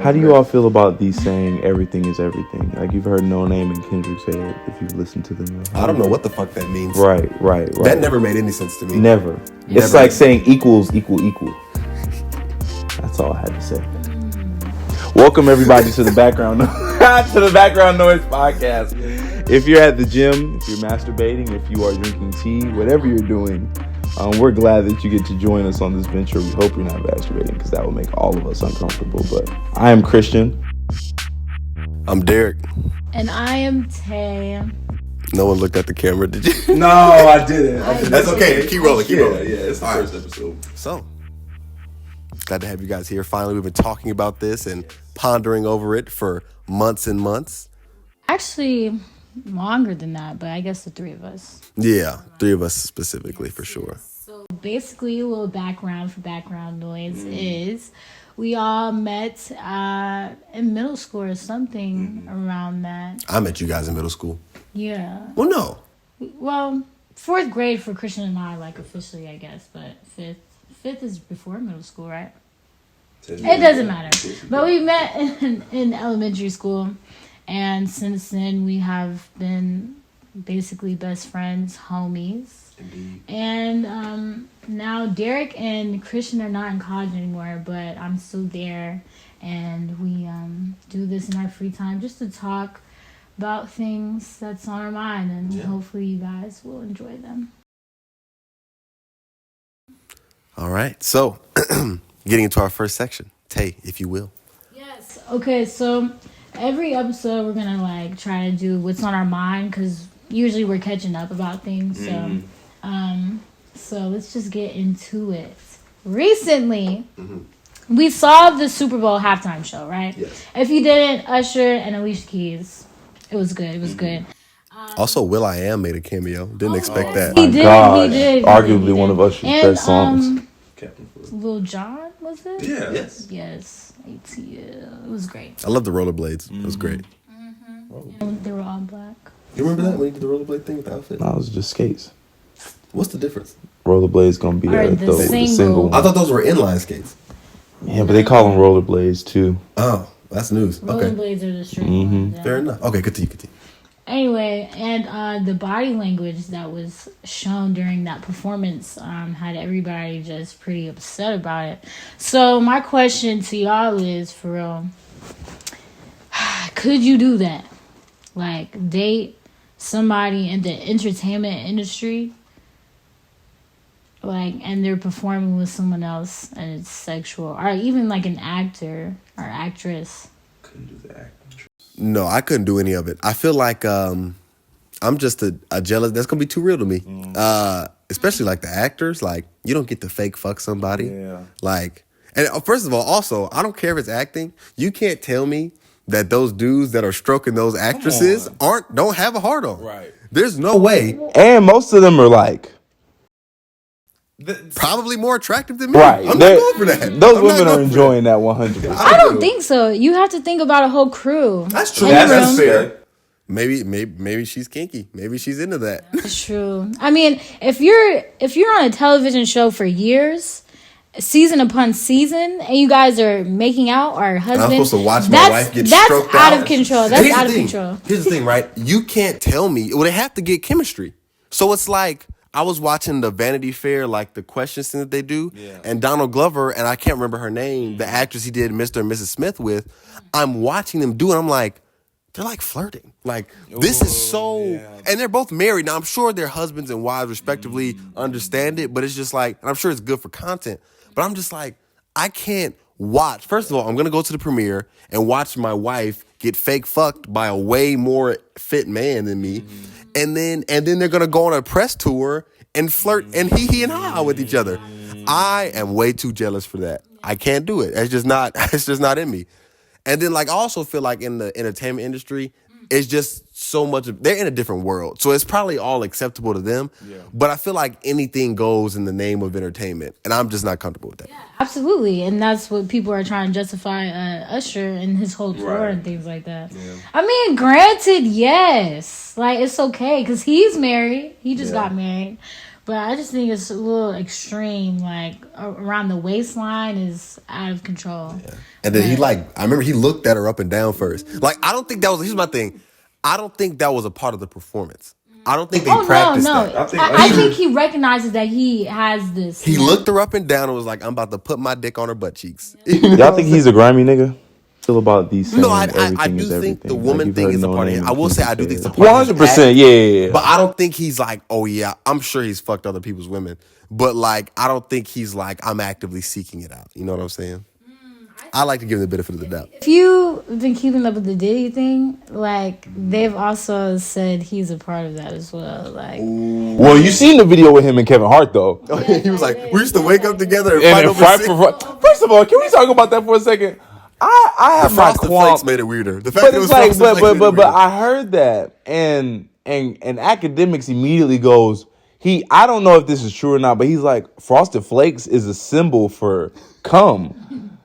How do you all feel about these saying everything is everything? Like you've heard No Name and Kendrick say it if you've listened to them. I don't know what the fuck that means. Right. That never made any sense to me. Never. It's like saying equals equal. That's all I had to say. Welcome everybody to the background to the Background Noise podcast. If you're at the gym, if you're masturbating, if you are drinking tea, whatever you're doing, we're glad that you get to join us on this venture. We hope you're not masturbating because that will make all of us uncomfortable. But I am Christian. I'm Derek. And I am Tay. No one looked at the camera, did you? No, I didn't. That's okay. Keep rolling. Yeah, it's the first episode. So, glad to have you guys here. Finally, we've been talking about this and pondering over it for months and months. Actually, longer than that, but I guess the three of us. Yeah, three of us specifically, for sure. So basically, a little background for Background Noise is we all met in middle school or something around that. I met you guys in middle school. Yeah. Well, no. Well, fourth grade for Christian and I, like officially, I guess, but fifth is before middle school, right? It doesn't matter. But we met in elementary school, and since then we have been basically best friends, homies. Indeed. And now Derek and Christian are not in college anymore, but I'm still there, and we do this in our free time just to talk about things that's on our mind, and hopefully you guys will enjoy them. All right. So, getting into our first section. Tay, if you will. Yes. Okay, so every episode we're going to try to do what's on our mind, because usually we're catching up about things. So let's just get into it. Recently, we saw the Super Bowl halftime show, right? Yes. If you didn't, Usher and Alicia Keys. It was good. It was good. Also, Will.i.am made a cameo. Didn't expect that. He did. Arguably one of Usher's best songs. Lil Jon, was it? Yeah. Yes. ATL. It was great. I love the rollerblades. It was great. They were all black. You remember that when you did the rollerblade thing with the outfit? No, it was just skates. What's the difference? Rollerblades gonna be the single one. I thought those were inline skates. Yeah, but they call them rollerblades too. Oh, that's news. Okay. Rollerblades are the straight ones. Yeah. Fair enough. Okay, continue. Anyway, and the body language that was shown during that performance had everybody just pretty upset about it. So my question to y'all is, for real, could you do that? Like, date somebody in the entertainment industry, and they're performing with someone else and it's sexual, or even like an actor or actress? Couldn't do that. No, I couldn't do any of it. I feel like I'm just a jealous. That's gonna be too real to me. Especially like the actors. Like, you don't get to fake fuck somebody. Yeah. Like, and first of all, also, I don't care if it's acting. You can't tell me that those dudes that are stroking those actresses don't have a hard on. Right. There's no way. And most of them are Probably more attractive than me. right. I'm not going for that. Those women are enjoying that 100%. I don't think so. You have to think about a whole crew. That's true. That's fair. Maybe she's kinky. Maybe she's into that. That's true. I mean, if you're on a television show for years, season upon season, and you guys are making out or husband, I'm supposed to watch my wife get stroked out of control. That's out of control. Here's the thing, right? You can't tell me. Well, they have to get chemistry. So it's like, I was watching the Vanity Fair, like the questions that they do, and Donald Glover, and I can't remember her name, the actress he did Mr. and Mrs. Smith with, I'm watching them do it. I'm like, they're like flirting. Like, this is so, and they're both married. Now, I'm sure their husbands and wives respectively understand it, but it's just like, and I'm sure it's good for content, but I'm just like, I can't watch. First of all, I'm going to go to the premiere and watch my wife get fake fucked by a way more fit man than me. And then they're gonna go on a press tour and flirt and he and ha with each other. I am way too jealous for that. I can't do it. It's just not in me. And then I also feel like in the entertainment industry, it's just so much. They're in a different world, so it's probably all acceptable to them. Yeah. But I feel like anything goes in the name of entertainment, and I'm just not comfortable with that. Yeah, absolutely, and that's what people are trying to justify Usher and his whole tour and things like that. Yeah. I mean, granted, yes, it's okay because he's married. He just got married. But I just think it's a little extreme. Like around the waistline is out of control. Yeah. And then I remember he looked at her up and down first. Like, I don't think that was, here's my thing. I don't think that was a part of the performance. I don't think they practiced that. I think he recognizes that he has this. He looked her up and down and was like, I'm about to put my dick on her butt cheeks. Y'all think he's a grimy nigga? Still about these. No, I do think the woman thing is a part of him. I will say I do think it's a part of him. 100%, yeah. But I don't think he's like, oh yeah, I'm sure he's fucked other people's women. But like, I don't think he's like, I'm actively seeking it out. You know what I'm saying? I like to give him the benefit of the doubt. If you've been keeping up with the Diddy thing, like they've also said he's a part of that as well. Like, well, you seen the video with him and Kevin Hart though. He was like, we used to wake up together and fight for. First of all, can we talk about that for a second? I have my Frosted Flakes made it weirder. The fact but that it was like, Frosted Flakes made it but I heard that and academics immediately goes. I don't know if this is true or not, but he's like, Frosted Flakes is a symbol for cum.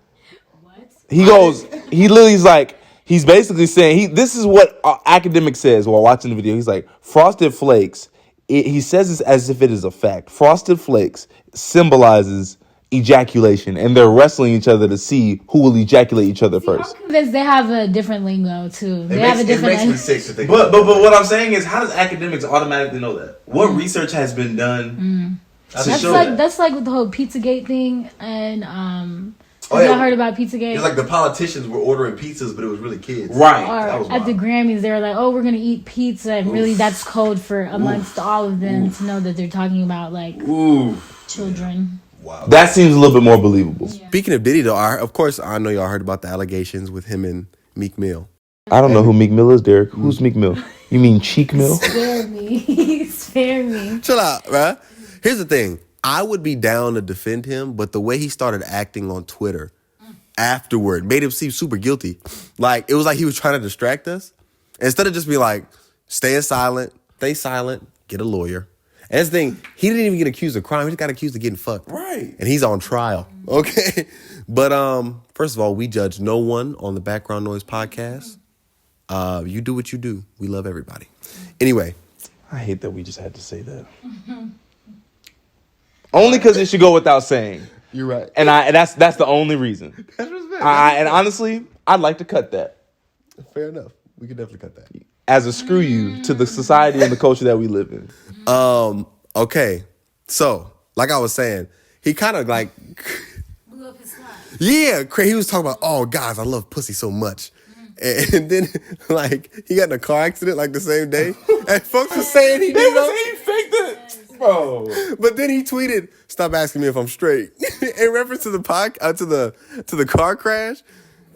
He goes, he's basically saying, this is what academic says while watching the video. He's like, Frosted Flakes, he says this as if it is a fact. Frosted Flakes symbolizes ejaculation, and they're wrestling each other to see who will ejaculate each other first. I'm convinced they have a different lingo, too. They have a different language. But what I'm saying is, how does academics automatically know that? What research has been done to show that? That's like with the whole Pizzagate thing, and y'all heard about Pizzagate? It's like the politicians were ordering pizzas, but it was really kids. Right. Or at the Grammys, they were like, oh, we're going to eat pizza. And really, that's code for amongst all of them to know that they're talking about, like, children. Wow. That seems a little bit more believable. Yeah. Speaking of Diddy, though, of course, I know y'all heard about the allegations with him and Meek Mill. I don't know who Meek Mill is, Derek. Who's Meek Mill? You mean Cheek Mill? Spare me. Spare me. Chill out, right? Here's the thing. I would be down to defend him, but the way he started acting on Twitter afterward made him seem super guilty. Like, it was like he was trying to distract us. Instead of just be like, stay silent, get a lawyer. And that's the thing, he didn't even get accused of crime. He just got accused of getting fucked. Right. And he's on trial. Okay. But first of all, we judge no one on the Background Noise podcast. You do what you do. We love everybody. Anyway. I hate that we just had to say that. Only because it should go without saying. You're right. And that's the only reason. That's respect. And honestly, I'd like to cut that. Fair enough. We could definitely cut that. As a screw you to the society and the culture that we live in. Okay. So, like I was saying, he kind of like blew up his spot. Yeah, he was talking about, oh, guys, I love pussy so much. And then, like, he got in a car accident like the same day. And folks were saying he did. They were saying he faked it. Bro. But then he tweeted, stop asking me if I'm straight. In reference to the to the car crash.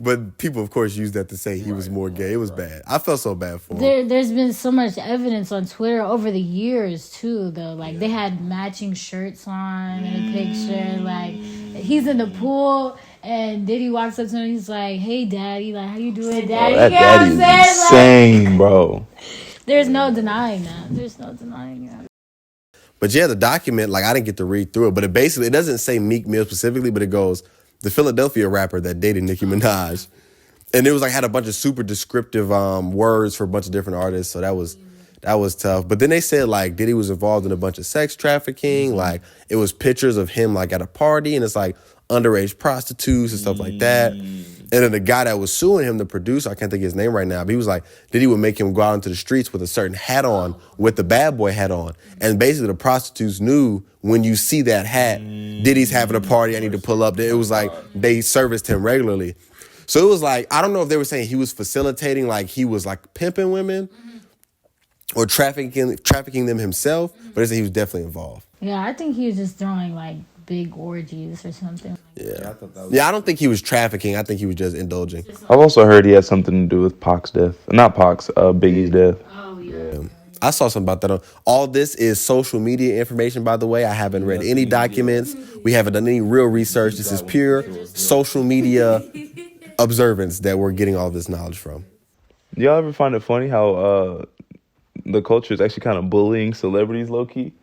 But people, of course, used that to say he was more gay. It was bad. I felt so bad for him. There's been so much evidence on Twitter over the years, too, though. Like, they had matching shirts on in a picture. Like, he's in the pool, and Diddy walks up to him, and he's like, hey, daddy. Like, how you doing, daddy? That daddy is insane, bro. There's no denying that. But yeah, the document, like, I didn't get to read through it, but it doesn't say Meek Mill specifically, but it goes, the Philadelphia rapper that dated Nicki Minaj. And it was like, had a bunch of super descriptive words for a bunch of different artists. So that was tough. But then they said, like, Diddy was involved in a bunch of sex trafficking. Like, it was pictures of him, like, at a party, and it's like underage prostitutes and stuff like that. And then the guy that was suing him, the producer, I can't think of his name right now, but he was like, Diddy would make him go out into the streets with a certain hat on, with the bad boy hat on. And basically the prostitutes knew when you see that hat, Diddy's having a party, I need to pull up. It was like they serviced him regularly. So it was like, I don't know if they were saying he was facilitating, like he was like pimping women or trafficking them himself, but they said he was definitely involved. Yeah, I think he was just throwing like big orgies or something. Yeah, I don't think he was trafficking. I think he was just indulging. I've also heard he had something to do with Pac's death. Not Pac's, Biggie's death. Oh, yeah. I saw something about that. All this is social media information, by the way. I haven't read any documents. We haven't done any real research. This is pure social media observance that we're getting all this knowledge from. Y'all ever find it funny how the culture is actually kind of bullying celebrities low-key?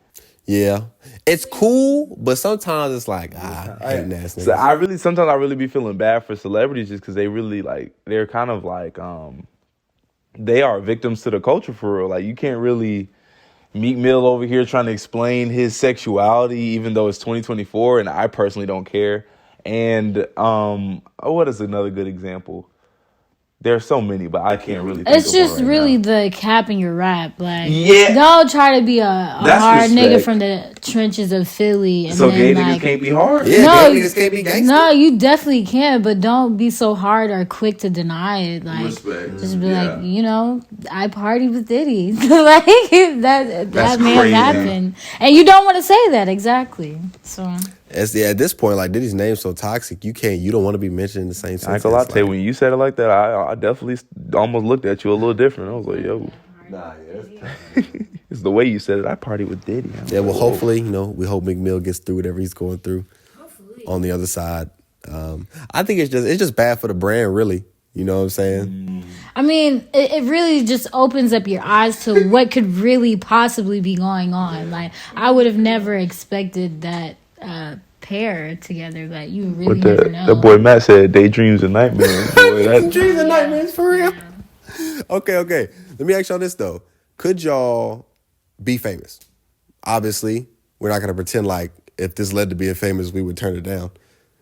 Yeah. It's cool, but sometimes it's like, I hate nasty. So sometimes I really be feeling bad for celebrities just because they really like, they're kind of like, they are victims to the culture for real. Like you can't really Meek Mill over here trying to explain his sexuality, even though it's 2024, and I personally don't care. And what is another good example? There's so many, but I can't really think It's of just one right really now. the cap in your rap. Like, Yeah. don't try to be a hard respect. nigga from the trenches of Philly. And So then, gay niggas like, can't be hard? Yeah, no, gay niggas can't be gangster. no, you definitely can, but don't be so hard or quick to deny it. Like, Respect. just be Yeah. like, you know, I partied with Diddy. Like, that may have crazy. happened. And you don't want to say that, exactly. So... At this point, like Diddy's name's so toxic, you don't want to be mentioned in the same I ain't sentence. gonna lie to you, when you said it like that, I definitely almost looked at you a little different. I was like, yo. Nah, yeah. It's the way you said it. I party with Diddy. Yeah, well, hopefully, we hope Meek Mill gets through whatever he's going through. Hopefully. On the other side. I think it's just bad for the brand, really. You know what I'm saying? I mean, it really just opens up your eyes to what could really possibly be going on. Like, I would have never expected that pair together. Like, you really never know. That boy Matt said daydreams and nightmares. Boy, Dreams and nightmares for real. Okay. Let me ask y'all this, though. Could y'all be famous? Obviously, we're not going to pretend like if this led to being famous, we would turn it down.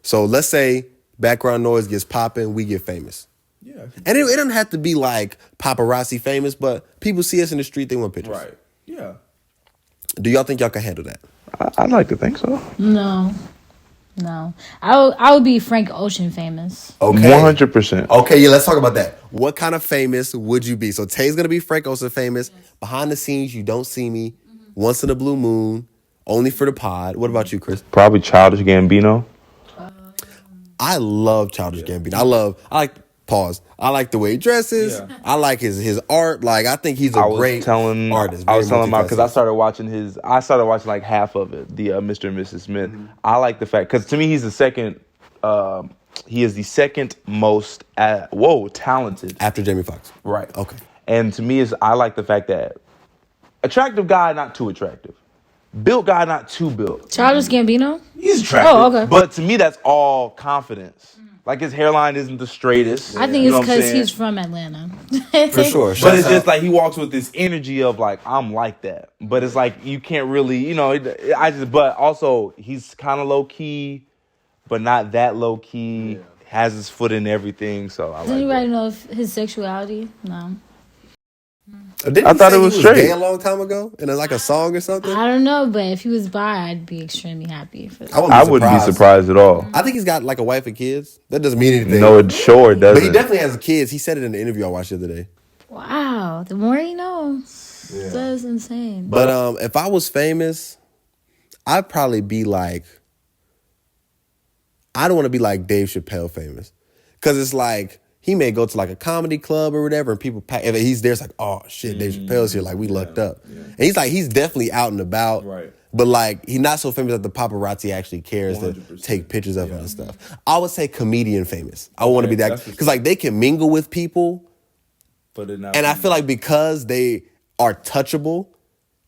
So let's say background noise gets popping, we get famous. Yeah. And it doesn't have to be like paparazzi famous, but people see us in the street, they want pictures. Right. Yeah. Do y'all think y'all can handle that? I'd like to think so. No. I would be Frank Ocean famous. Okay. 100%. Okay, yeah, let's talk about that. What kind of famous would you be? So Tay's going to be Frank Ocean famous. Behind the scenes, you don't see me. Once in a blue moon. Only for the pod. What about you, Chris? Probably Childish Gambino. I love Childish Gambino. I like the way he dresses. Yeah. I like his art. Like, I think he's a great artist. I was telling him because I started watching like half of it, the Mr. and Mrs. Smith. Mm-hmm. I like the fact, because to me he's the second, he is the second most talented after Jamie Foxx. Right. Okay. And to me I like the fact that attractive guy, not too attractive. Built guy, not too built. Childish Gambino? He's attractive. Oh, okay. But to me, that's all confidence. Like, his hairline isn't the straightest. I think it's because he's from Atlanta. For sure. But it's just like he walks with this energy of like, I'm like that. But it's like you can't really, but also he's kind of low key, but not that low key. Yeah. Has his foot in everything. So Does anybody know his sexuality? No. I thought it was straight. Gay a long time ago in like a song or something. I don't know, but if he was bi, I'd be extremely happy for that. I wouldn't be surprised at all. I think he's got like a wife and kids. That doesn't mean anything. No, it sure doesn't. But he definitely has kids. He said it in the interview I watched the other day. Wow, the more you know. Yeah. That's insane. But if I was famous, I'd probably be like, I don't want to be like Dave Chappelle famous, because it's like, he may go to like a comedy club or whatever, and people pack. If he's there, it's like, oh shit, Dave Chappelle's here. Like, we lucked up. Yeah. And he's definitely out and about. Right. But like, he's not so famous that the paparazzi actually cares 100%. To take pictures of him and stuff. I would say comedian famous. I want to be that, because like they can mingle with people, and I feel like because they are touchable,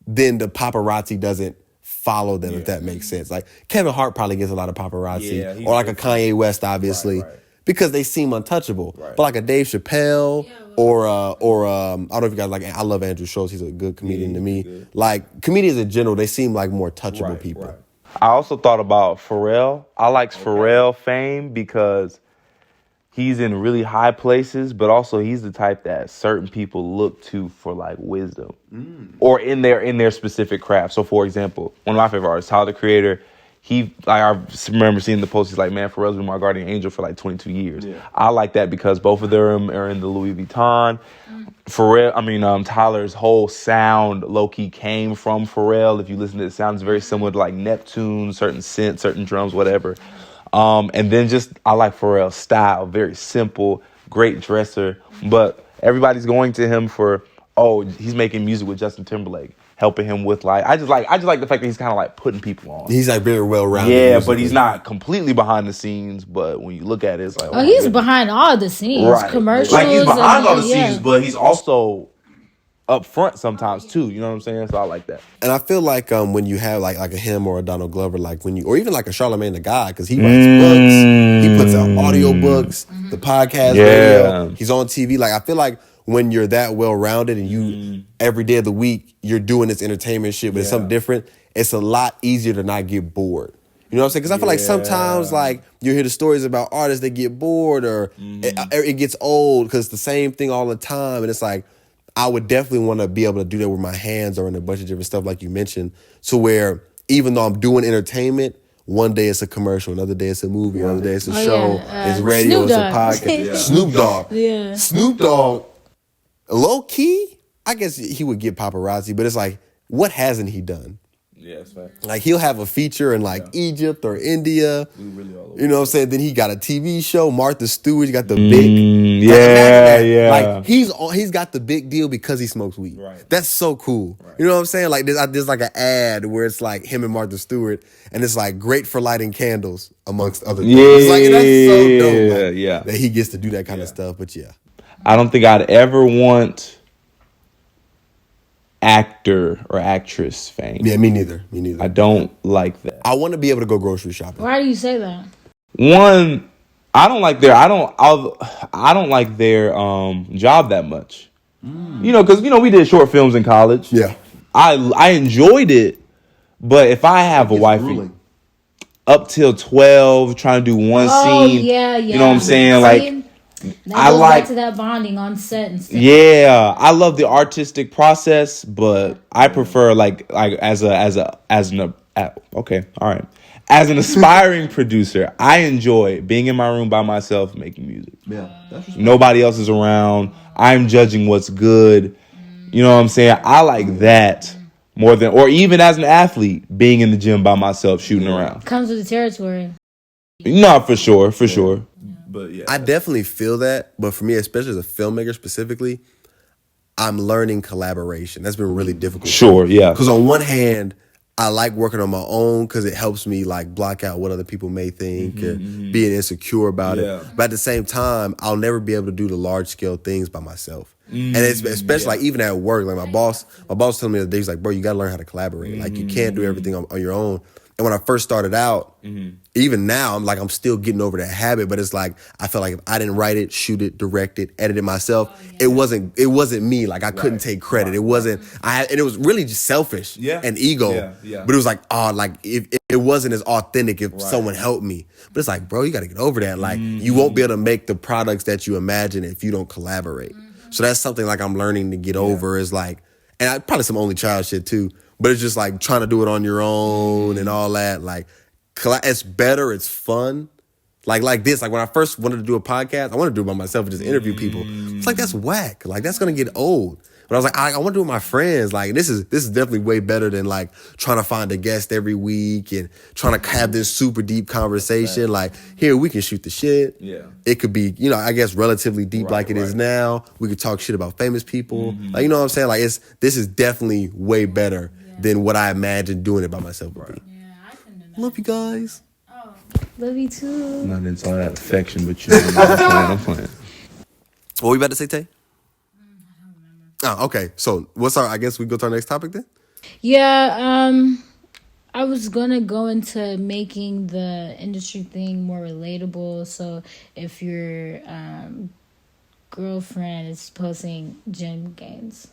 then the paparazzi doesn't follow them. If that makes sense. Like Kevin Hart probably gets a lot of paparazzi, or like a Kanye West, obviously. Right. Because they seem untouchable. Right. But like a Dave Chappelle or I don't know if you guys like, I love Andrew Schultz. He's a good comedian to me. Good. Like, comedians in general, they seem like more touchable people. Right. I also thought about Pharrell. I like Pharrell fame because he's in really high places, but also he's the type that certain people look to for like wisdom or in their specific craft. So for example, one of my favorite artists, Tyler, the Creator, I remember seeing the post. He's like, man, Pharrell's been my guardian angel for like 22 years. Yeah. I like that because both of them are in the Louis Vuitton. Tyler's whole sound low-key came from Pharrell. If you listen to it sounds very similar to like Neptune, certain synths, certain drums, whatever. And then I like Pharrell's style, very simple, great dresser. But everybody's going to him for, he's making music with Justin Timberlake, helping him with like, I just like the fact that he's kind of like putting people on. He's like very well-rounded. Yeah, but he's not completely behind the scenes. But when you look at it, it's like, he's behind all the scenes, right. Commercials. Like he's behind all the scenes, but he's also up front sometimes too. You know what I'm saying? So I like that. And I feel like when you have like a him or a Donald Glover, like or even like a Charlamagne the God, because he writes books, he puts out audio books, the podcast, radio, he's on TV. Like I feel like when you're that well-rounded and you every day of the week you're doing this entertainment shit, but it's something different, it's a lot easier to not get bored. You know what I'm saying? Because I feel like sometimes like you hear the stories about artists that get bored or it gets old because it's the same thing all the time. And it's like, I would definitely want to be able to do that with my hands or in a bunch of different stuff like you mentioned, to where even though I'm doing entertainment, one day it's a commercial, another day it's a movie, another day it's a show, it's radio, it's a podcast. Snoop Dogg. Yeah. Snoop Dogg, low key, I guess he would get paparazzi, but it's like, what hasn't he done? Yeah, that's fact. Like he'll have a feature in like Egypt or India. Really all over. You know what I'm saying? Then he got a TV show, Martha Stewart. He got the big. Yeah. Like he's got the big deal because he smokes weed. Right. That's so cool. Right. You know what I'm saying? Like there's like an ad where it's like him and Martha Stewart, and it's like great for lighting candles amongst other things. It's like that's so dope. Like, that he gets to do that kind of stuff. But I don't think I'd ever want actor or actress fame. Yeah, me neither. I don't like that. I want to be able to go grocery shopping. Why do you say that? One, I don't like their job that much. You know, because we did short films in college. Yeah, I enjoyed it, but if I have a wife up till 12 trying to do one scene, you know what I'm saying? Like, I like to that bonding on set and stuff. Yeah, I love the artistic process, but I prefer like as an aspiring producer, I enjoy being in my room by myself making music. Yeah, nobody else is around. I'm judging what's good. You know what I'm saying? I like that more than, or even as an athlete, being in the gym by myself shooting around. Comes with the territory. No, for sure. But I definitely feel that. But for me, especially as a filmmaker specifically, I'm learning collaboration. That's been really difficult. Sure, yeah. Because on one hand, I like working on my own because it helps me like block out what other people may think and being insecure about it. But at the same time, I'll never be able to do the large scale things by myself. And it's especially like even at work, like my boss told me the other day, he's like, bro, you got to learn how to collaborate. Like you can't do everything on your own. And when I first started out, even now, I'm still getting over that habit. But it's like I felt like if I didn't write it, shoot it, direct it, edit it myself, it wasn't me. Like I couldn't take credit. It wasn't. And it was really just selfish and ego. But it was like if it wasn't as authentic if someone helped me. But it's like, bro, you got to get over that. Like you won't be able to make the products that you imagine if you don't collaborate. So that's something like I'm learning to get over. Is like, and probably some only child shit too. But it's just like trying to do it on your own and all that. Like, it's better. It's fun. Like this. Like when I first wanted to do a podcast, I wanted to do it by myself and just interview people. It's like, that's whack. Like that's going to get old. But I was like, I want to do it with my friends. Like this is definitely way better than like trying to find a guest every week and trying to have this super deep conversation. Like here, we can shoot the shit. Yeah. It could be, I guess relatively deep like it is now. We could talk shit about famous people. Like, you know what I'm saying? Like this is definitely way better than what I imagined doing it by myself would be. Yeah, I couldn't imagine. Love you guys. Oh, love you too. Not into all that affection, but I'm playing. What were you about to say, Tay? Oh, okay. So I guess we go to our next topic then? Yeah, I was gonna go into making the industry thing more relatable. So if your girlfriend is posting gym gains.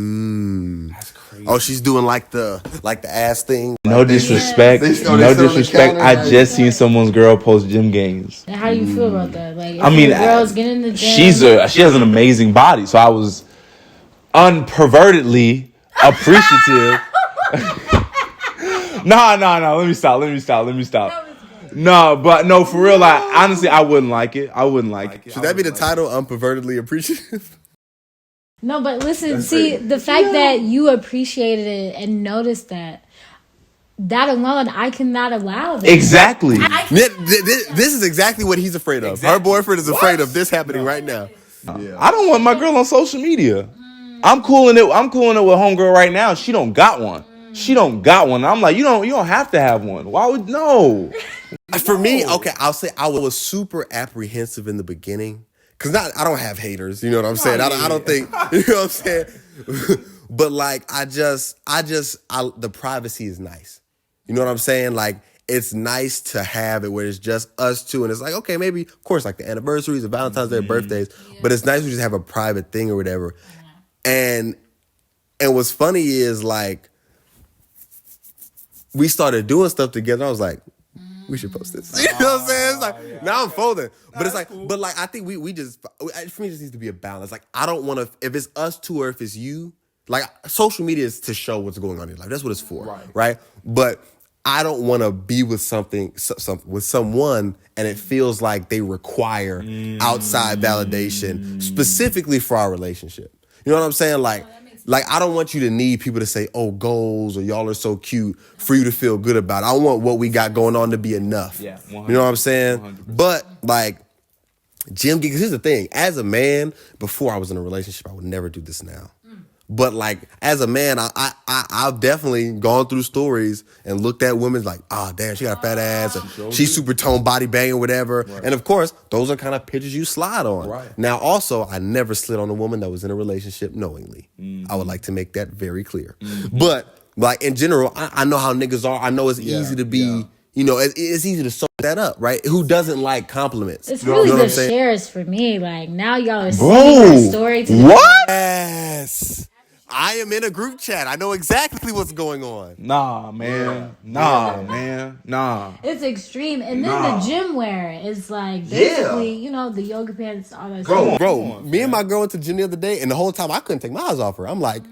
That's crazy. Oh, she's doing like the ass thing. No disrespect. No disrespect. I just seen someone's girl post gym gains. And how do you feel about that? Like, if your girl's getting in the gym. She has an amazing body, so I was unpervertedly appreciative. No. Let me stop. No, for real. Like, honestly, I wouldn't like it. Should that be the title? Unpervertedly appreciative? No, but listen, the fact that you appreciated it and noticed that alone, I cannot allow that. Exactly. This is exactly what he's afraid of. Her boyfriend is afraid of this happening right now. I don't want my girl on social media. I'm cooling it with homegirl right now. She don't got one. I'm like, you don't have to have one. Why would no? For me, okay, I'll say I was super apprehensive in the beginning. Cause I don't have haters, you know what I'm saying? I don't think, you know what I'm saying? But like, the privacy is nice. You know what I'm saying? Like, it's nice to have it where it's just us two, and it's like, okay, maybe, of course, like the anniversaries, the Valentine's Day, birthdays, but it's nice we just have a private thing or whatever. And what's funny is, like, we started doing stuff together. I was like, we should post this. You know what I'm saying? It's like, now I'm folding. But it's like, cool. But like, I think we just, for me, it just needs to be a balance. Like, I don't want to, if it's us two or if it's you, like, social media is to show what's going on in your life. That's what it's for, right? But I don't want to be with with someone and it feels like they require outside validation specifically for our relationship. You know what I'm saying? Like, I don't want you to need people to say, oh, goals, or y'all are so cute for you to feel good about it. I want what we got going on to be enough. Yeah, 100%, you know what I'm saying? 100%. But, like, gym gigs, here's the thing. As a man, before I was in a relationship, I would never do this now. But, like, as a man, I've definitely gone through stories and looked at women like, oh, damn, she got a fat ass, or she's super toned, body banging, whatever. Right. And, of course, those are kind of pictures you slide on. Right. Now, also, I never slid on a woman that was in a relationship knowingly. I would like to make that very clear. But, like, in general, I know how niggas are. I know it's easy to be... You know, it's easy to sew that up, right? Who doesn't like compliments? It's really the shares for me. Like, now y'all are seeing my story together. What? Yes. I am in a group chat. I know exactly what's going on. Nah, man. Nah. It's extreme. And then the gym wear is like basically, you know, the yoga pants, all that stuff. Bro, me and my girl went to the gym the other day, and the whole time I couldn't take my eyes off her. I'm like,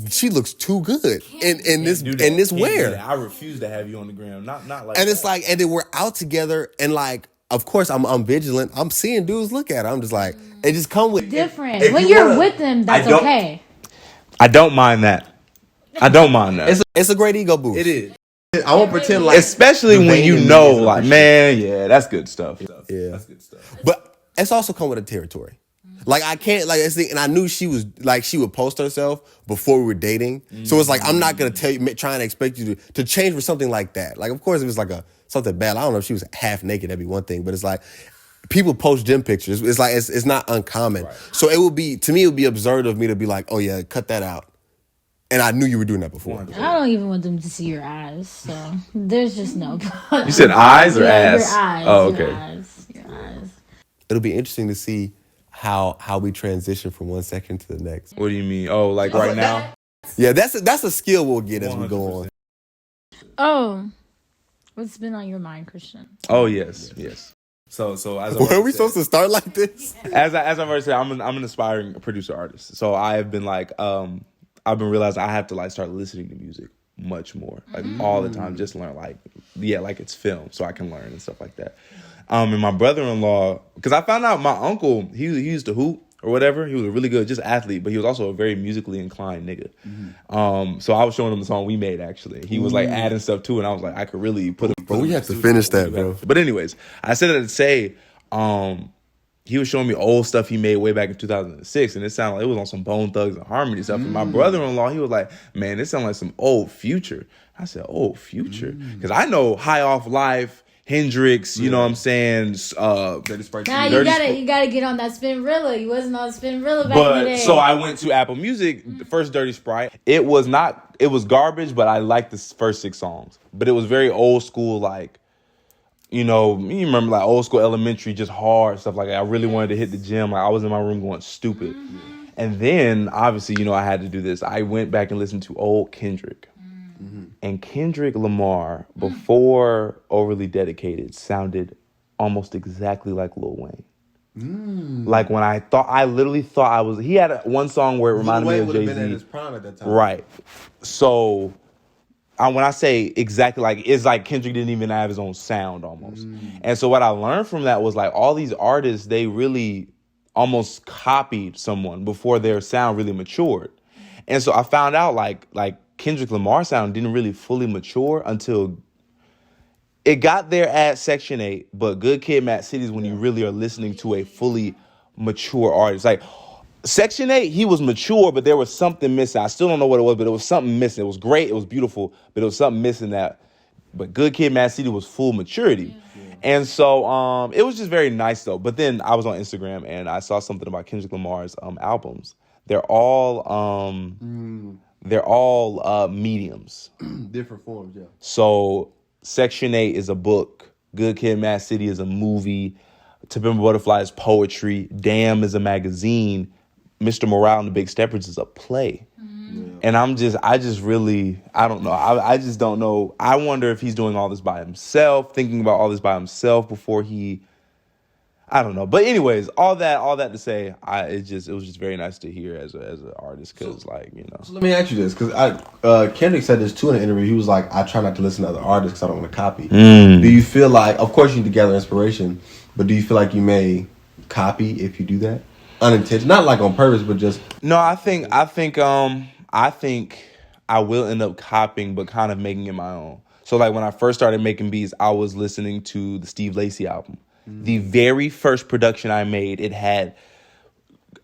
she looks too good in this wear. I refuse to have you on the gram. Not like and it's like, and then we're out together, and like, of course, I'm vigilant. I'm seeing dudes look at her. I'm just like, it just come with different. When you're with them, that's okay. I don't mind that. It's a great ego boost. It is. I won't pretend like, especially when you know, like, man, yeah, that's good stuff. Yeah, that's good stuff. But it's also come with a territory. Like, I can't, like, and I knew she was, like, she would post herself before we were dating. So it's like, I'm not going to tell you, try and expect you to change for something like that. Like, of course, if it's like something bad, I don't know if she was half naked, that'd be one thing. But it's like, people post gym pictures. It's like, it's not uncommon. Right. So it would be, to me, it would be absurd of me to be like, oh yeah, cut that out. And I knew you were doing that before. I don't even want them to see your eyes. So there's just no point. You said eyes or ass? Your eyes. Oh, okay. Your eyes. It'll be interesting to see how we transition from one second to the next. What do you mean? Oh, like right now? Yeah, that's a skill we'll get as we go on. Oh, what's been on your mind, Christian? Oh, yes. So as were we supposed to start like this? As I've already said, I'm an aspiring producer artist. So I have been like, I've been realizing I have to like start listening to music much more, like all the time, just learn like it's film, so I can learn and stuff like that. And my brother-in-law, because I found out my uncle, he used to hoop or whatever. He was a really good just athlete, but he was also a very musically inclined nigga. So I was showing him the song we made, actually. He was like adding stuff to it, and I was like, I could really put it. But we have to finish that, bro. But anyways, I said that to say, he was showing me old stuff he made way back in 2006, and it sounded like it was on some Bone Thugs and Harmony stuff. And my brother-in-law, he was like, man, this sounds like some old Future. I said, old Future? Because I know High Off Life, Hendrix, you know what I'm saying? Dirty Sprite. Nah, you gotta get on that Spinrilla. You wasn't on Spinrilla back in the day. So I went to Apple Music, the first Dirty Sprite. It was garbage, but I liked the first 6 songs. But it was very old school, like, you know, you remember like old school elementary, just hard stuff like that. I really wanted to hit the gym. Like, I was in my room going stupid. And then, obviously, you know, I had to do this. I went back and listened to old Kendrick. And Kendrick Lamar, before Overly Dedicated, sounded almost exactly like Lil Wayne. Like, when I literally thought he had one song where it reminded me of Jay-Z. Lil Wayne would have been in his prime at that time. Right. So, when I say exactly like, it's like Kendrick didn't even have his own sound almost. And so what I learned from that was like all these artists, they really almost copied someone before their sound really matured. And so I found out like Kendrick Lamar's sound didn't really fully mature until it got there at Section 8, but Good Kid, Mad City is when you really are listening to a fully mature artist. Like, Section 8, he was mature, but there was something missing. I still don't know what it was, but it was something missing. It was great, it was beautiful, but it was something missing but Good Kid, Mad City was full maturity. And so it was just very nice, though. But then I was on Instagram, and I saw something about Kendrick Lamar's albums. They're all mediums. Different forms, yeah. So Section 8 is a book. Good Kid, Mad City is a movie. To Pimp a Butterfly is poetry. Damn is a magazine. Mr. Morale and the Big Steppers is a play. And I don't know. I just don't know. I wonder if he's doing all this by himself, thinking about all this by himself before I don't know. But anyways, all that to say, it was just very nice to hear as an artist, because So So let me ask you this, because Kendrick said this too in an interview. He was like, I try not to listen to other artists because I don't want to copy. Do you feel like, of course you need to gather inspiration, but do you feel like you may copy if you do that? Unintentional, not like on purpose, but just... No, I think I will end up copying, but kind of making it my own. So like when I first started making beats, I was listening to the Steve Lacy album. The very first production I made, it had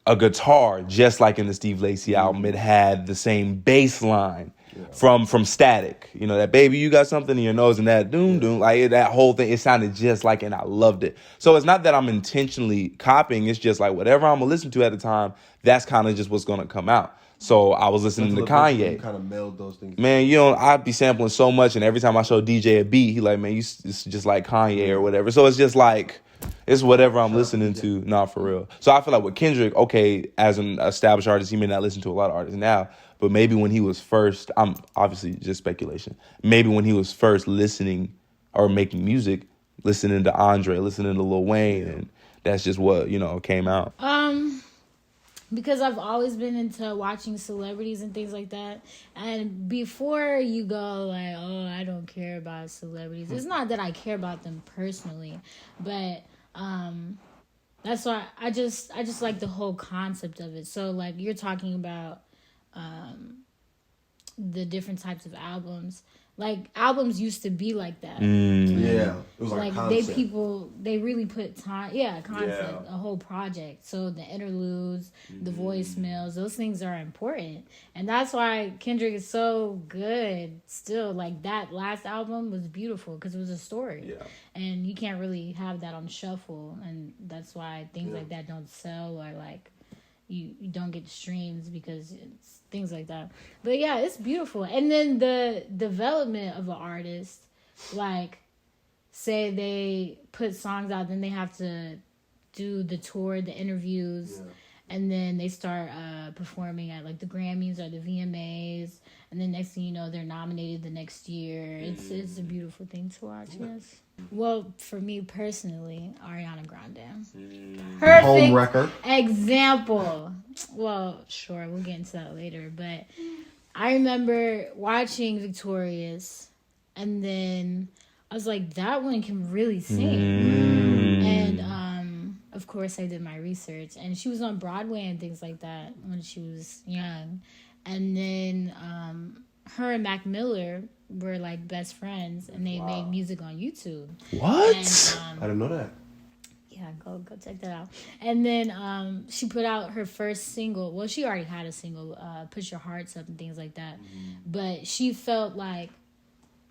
a guitar just like in the Steve Lacy album. It had the same bass line from Static. That baby, you got something in your nose, and that doom doom, like that whole thing. It sounded just like, and I loved it. So it's not that I'm intentionally copying. It's just like whatever I'm gonna listen to at the time, that's kind of just what's gonna come out. So I was listening to Kanye. You kind of meld those things. Man, I'd be sampling so much, and every time I show DJ a beat, he like, man, it's just like Kanye or whatever. So it's just like, it's whatever I'm listening to. Nah, for real. So I feel like with Kendrick, okay, as an established artist, he may not listen to a lot of artists now, but maybe when he was first, I'm obviously just speculation, maybe when he was first listening or making music, listening to Andre, listening to Lil Wayne, and that's just what, came out. Because I've always been into watching celebrities and things like that. And before you go like, oh, I don't care about celebrities. It's not that I care about them personally, but that's why I just like the whole concept of it. So like you're talking about the different types of albums. Like albums used to be like that. Yeah, it was like they really put time. Yeah, concept, a whole project. So the interludes, the voicemails, those things are important, and that's why Kendrick is so good. Still, like that last album was beautiful because it was a story, and you can't really have that on shuffle, and that's why things like that don't sell, or like you don't get streams because it's things like that. But yeah, it's beautiful. And then the development of an artist, like say they put songs out, then they have to do the tour, the interviews, and then they start performing at like the Grammys or the VMAs, and then next thing you know, they're nominated the next year. It's a beautiful thing to watch. Yes. Well, for me personally, Ariana Grande. Perfect home wrecker example. Well, sure, we'll get into that later. But I remember watching Victorious, and then I was like, that one can really sing. And of course, I did my research, and she was on Broadway and things like that when she was young. And then her and Mac Miller were like best friends, and they made music on YouTube. What? And, I didn't know that. Yeah, go check that out. And then she put out her first single. Well, she already had a single, Push Your Hearts Up and things like that. But she felt like,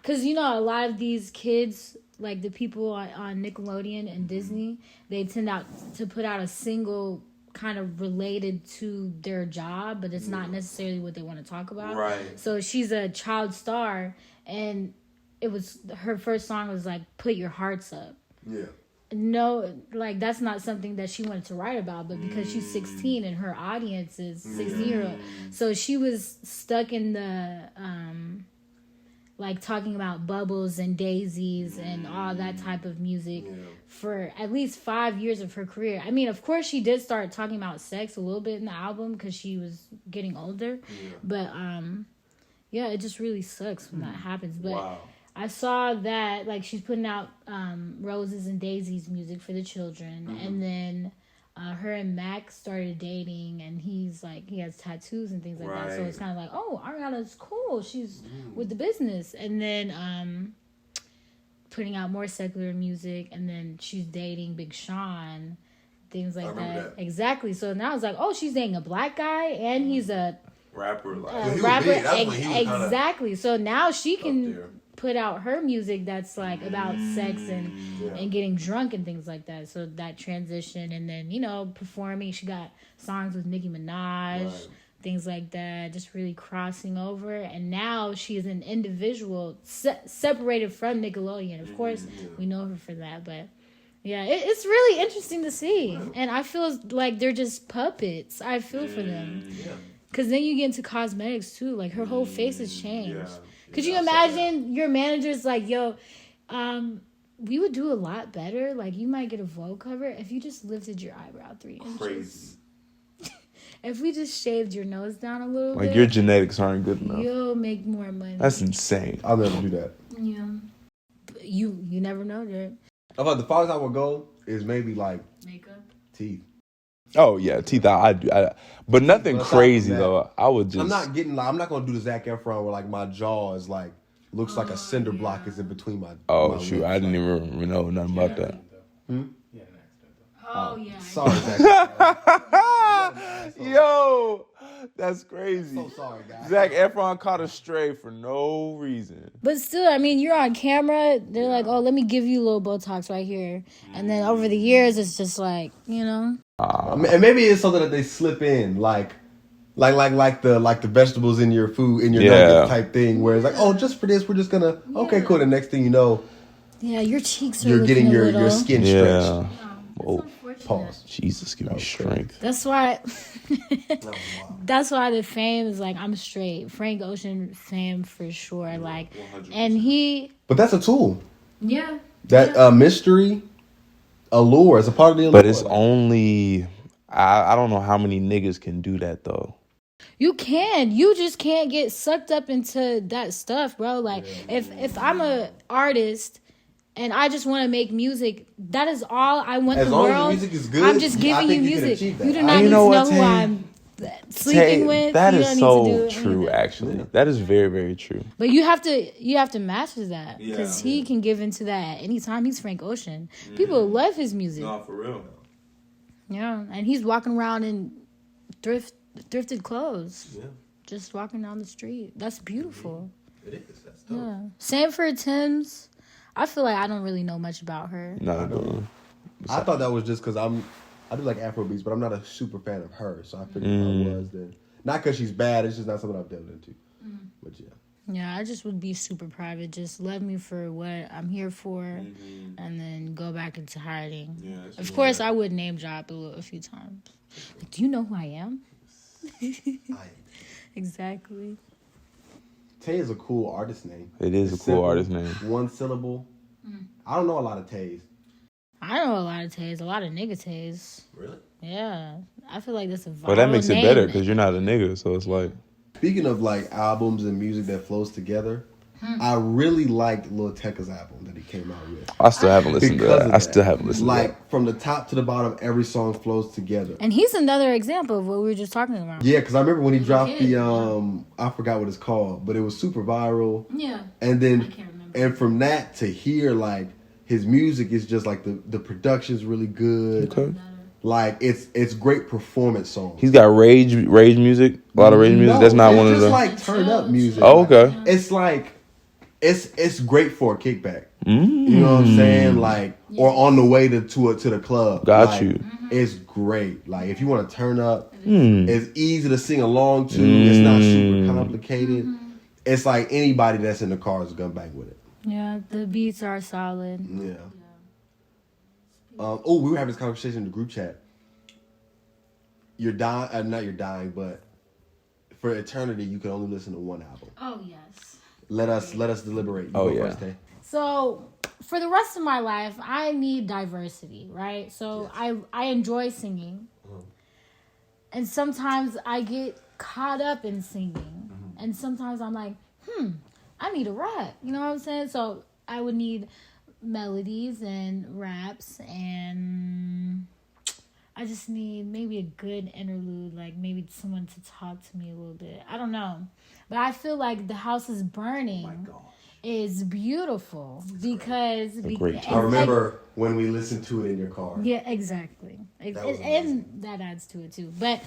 because a lot of these kids, like the people on Nickelodeon and Disney, they tend to put out a single kind of related to their job, but it's not necessarily what they want to talk about. Right. So she's a child star, and it was her first song was like Put Your Hearts Up. Yeah. No, like that's not something that she wanted to write about, but because she's 16 and her audience is 16-year-old, so she was stuck in the like talking about bubbles and daisies and all that type of music for at least 5 years of her career. I mean, of course, she did start talking about sex a little bit in the album because she was getting older. But, yeah, it just really sucks when that happens. But I saw that, like, she's putting out Roses and Daisies music for the children. And then her and Mac started dating, and he's like, he has tattoos and things like that. So it's kind of like, oh, Ariana's cool. She's with the business. And then putting out more secular music, and then she's dating Big Sean, things like that. Exactly. So now it's like, oh, she's dating a black guy, and he's a rapper. Exactly. So now she can put out her music that's like about sex and getting drunk and things like that. So that transition, and then performing. She got songs with Nicki Minaj, things like that, just really crossing over. And now she's an individual separated from Nickelodeon. Of course, we know her for that, but yeah, it's really interesting to see. And I feel like they're just puppets. I feel for them. Because then you get into cosmetics too. Like her whole face has changed. Could you imagine your manager's like, yo, we would do a lot better. Like, you might get a Vogue cover if you just lifted your eyebrow 3 inches. Crazy. If we just shaved your nose down a little bit. Like, your genetics aren't good enough. You'll make more money. That's insane. I'll never do that. Yeah. But you never know, Jared. I thought the farthest I would go is maybe like Makeup? teeth. Oh, yeah, teeth out. I do. But nothing But aside crazy, from that, though. I would just... I'm not going to do the Zac Efron where like my jaw is like, looks like a cinder block is in between my my shoot. lips. I didn't even know nothing about that. Oh, yeah. Sorry, Zac Efron. Yo, that's crazy. So sorry, guys. Zac Efron caught a stray for no reason. But still, I mean, you're on camera. They're like, oh, let me give you a little Botox right here. And then over the years, it's just like, you know. And maybe it's something that they slip in, like the vegetables in your food, in your nuggets type thing, where it's like, oh, just for this, we're just gonna, okay, cool. The next thing you know, yeah, your cheeks are you're getting looking a your little. skin stretched. Oh, Oh, Pause. Jesus, give me strength. That's why. That's why the fame is like, I'm straight. Frank Ocean fame for sure. Like, 100%. And he. But that's a tool. Yeah. That mystery, allure is a part of the allure. But it's only, I don't know how many niggas can do that though. You can. You just can't get sucked up into that stuff, bro. Like, if I'm a artist and I just want to make music, that is all I want. As the long world. as the music is good, I'm just giving you music. You do not need to know who I'm sleeping with. That you is don't so need to do true, actually. That is very, very true. But you have to master that, because he can give into that anytime. He's Frank Ocean. People love his music. No, for real. Yeah, and he's walking around in thrifted clothes. Yeah. Just walking down the street. That's beautiful. It is. That's dope. Yeah. Sanford Timms. I feel like I don't really know much about her. No, I don't. I thought that was just because I do like Afrobeats, but I'm not a super fan of her, so I figured if I was, then not because she's bad, it's just not something I've delved into. But yeah. Yeah, I just would be super private. Just love me for what I'm here for, and then go back into hiding. Yeah, of course, I would name drop a few times. Like, do you know who I am? Exactly. Tay is a cool artist name. It is it's a cool simple, artist name. One syllable. I don't know a lot of Tays. I know a lot of Tays, a lot of nigga Tays. Really? Yeah. I feel like that's a viral Well, that makes it name. better because you're not a nigga, so it's like. Speaking of like albums and music that flows together, I really liked Lil Tecca's album that he came out with. I still haven't listened to that. I still haven't listened to that. Like, from the top to the bottom, every song flows together. And he's another example of what we were just talking about. Yeah, because I remember when he dropped I forgot what it's called, but it was super viral. Yeah. And then, I can't remember. and from that to here, like, his music is just like the production's really good. Okay. Like, it's great performance songs. He's got rage music, a lot of rage music. That's not one of the. It's like turn up music. Oh, okay. It's like it's great for a kickback. You know what I'm saying? Like, or on the way to the club. Got like, you. It's great. Like, if you want to turn up, it's easy to sing along to. It's not super complicated. It's like anybody that's in the car is gonna bang with it. Yeah, the beats are solid. Yeah. We were having this conversation in the group chat. You're dying, not you're dying, but for eternity, you can only listen to one album. Oh, yes. Let us deliberate. You Oh, go yeah. first, Tay. So, for the rest of my life, I need diversity, right? So, I enjoy singing. And sometimes I get caught up in singing. And sometimes I'm like, I need a rap. You know what I'm saying? So, I would need melodies and raps, and I just need maybe a good interlude, like maybe someone to talk to me a little bit. I don't know. But I feel like The House is Burning is beautiful because I remember when we listened to it in your car. Yeah, exactly. And that adds to it too. But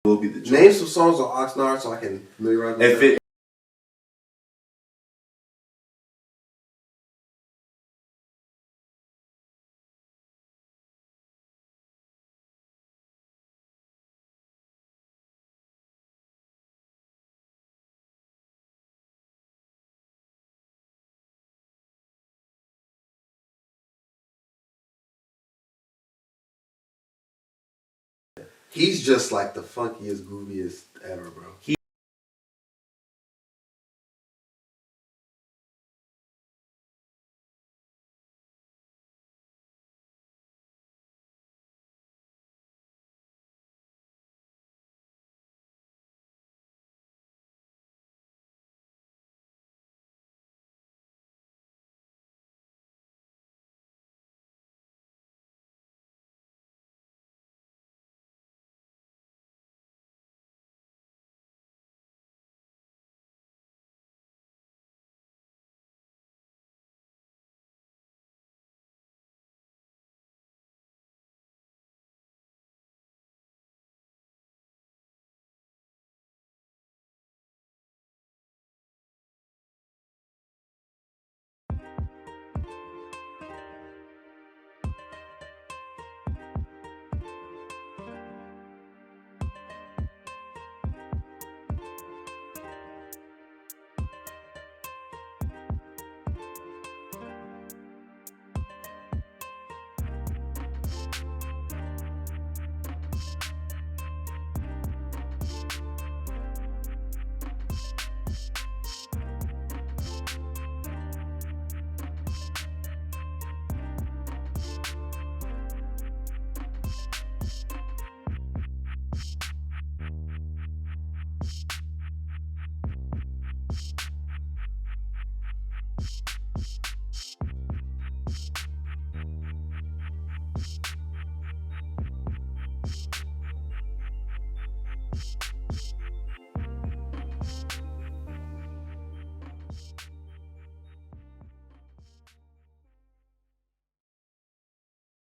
will be the choice. Name some songs on Oxnard so I can familiarize myself. If it He's just like the funkiest, grooviest ever, bro.